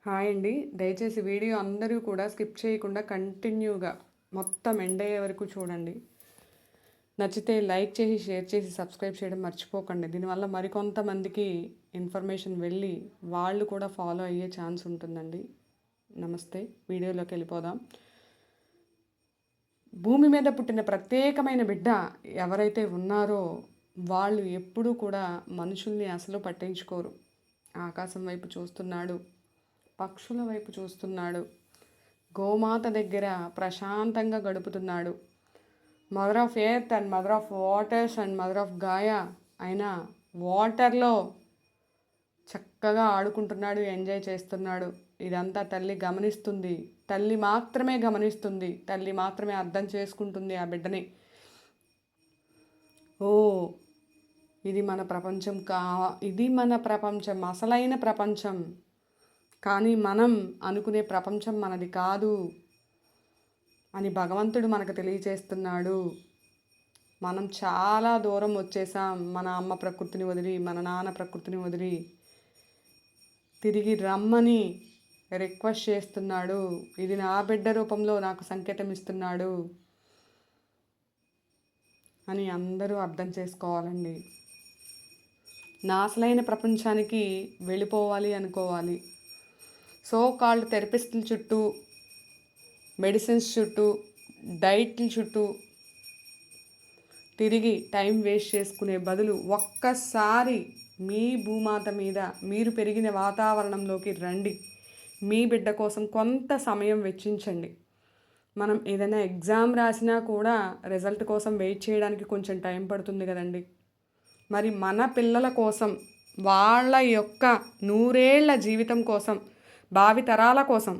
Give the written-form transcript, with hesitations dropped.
Hi అండి. దయచేసి video అందరూ కూడా స్కిప్ చేయకుండా కంటిన్యూగా మొత్తం ఎండ్ అయ్యే వరకు చూడండి. నచ్చితే లైక్ చేసి, షేర్ చేసి, సబ్స్క్రైబ్ చేయడం మర్చిపోకండి. దీనివల్ల మరికొంతమందికి ఇన్ఫర్మేషన్ వెళ్ళి వాళ్ళు కూడా ఫాలో అయ్యే ఛాన్స్ ఉంటుందండి. నమస్తే. వీడియోలోకి వెళ్ళిపోదాం. భూమి మీద పుట్టిన ప్రత్యేకమైన బిడ్డ ఎవరైతే ఉన్నారో వాళ్ళు ఎప్పుడూ కూడా మనుషుల్ని అసలు పట్టించుకోరు. ఆకాశం వైపు చూస్తున్నాడు, పక్షుల వైపు చూస్తున్నాడు, గోమాత దగ్గర ప్రశాంతంగా గడుపుతున్నాడు. Mother of earth and mother of waters and mother of Gaia అయిన వాటర్లో చక్కగా ఆడుకుంటున్నాడు, ఎంజాయ్ చేస్తున్నాడు. ఇదంతా తల్లి గమనిస్తుంది. తల్లి మాత్రమే గమనిస్తుంది. తల్లి మాత్రమే అర్థం చేసుకుంటుంది ఆ బిడ్డని. ఓ ఇది మన ప్రపంచం ఇది మన ప్రపంచం, అసలైన ప్రపంచం. కానీ మనం అనుకునే ప్రపంచం మనది కాదు అని భగవంతుడు మనకు తెలియచేస్తున్నాడు. మనం చాలా దూరం వచ్చేసాం. మన అమ్మ ప్రకృతిని వదిలి, మన నాన్న ప్రకృతిని వదిలి తిరిగి రమ్మని రిక్వెస్ట్ చేస్తున్నాడు. ఇది నా బిడ్డ రూపంలో నాకు సంకేతం ఇస్తున్నాడు అని అందరూ అర్థం చేసుకోవాలండి. నా అసలైన ప్రపంచానికి వెళ్ళిపోవాలి అనుకోవాలి. సో కాల్డ్ థెరపిస్టుల చుట్టూ, మెడిసిన్స్ చుట్టూ, డైట్ల చుట్టూ తిరిగి టైం వేస్ట్ చేసుకునే బదులు ఒక్కసారి మీ భూమాత మీద మీరు పెరిగిన వాతావరణంలోకి రండి. మీ బిడ్డ కోసం కొంత సమయం వెచ్చించండి. మనం ఏదైనా ఎగ్జామ్ రాసినా కూడా రిజల్ట్ కోసం వెయిట్ చేయడానికి కొంచెం టైం పడుతుంది కదండి. మరి మన పిల్లల కోసం, వాళ్ళ యొక్క 100 ఏళ్ల జీవితం కోసం, భావితరాల కోసం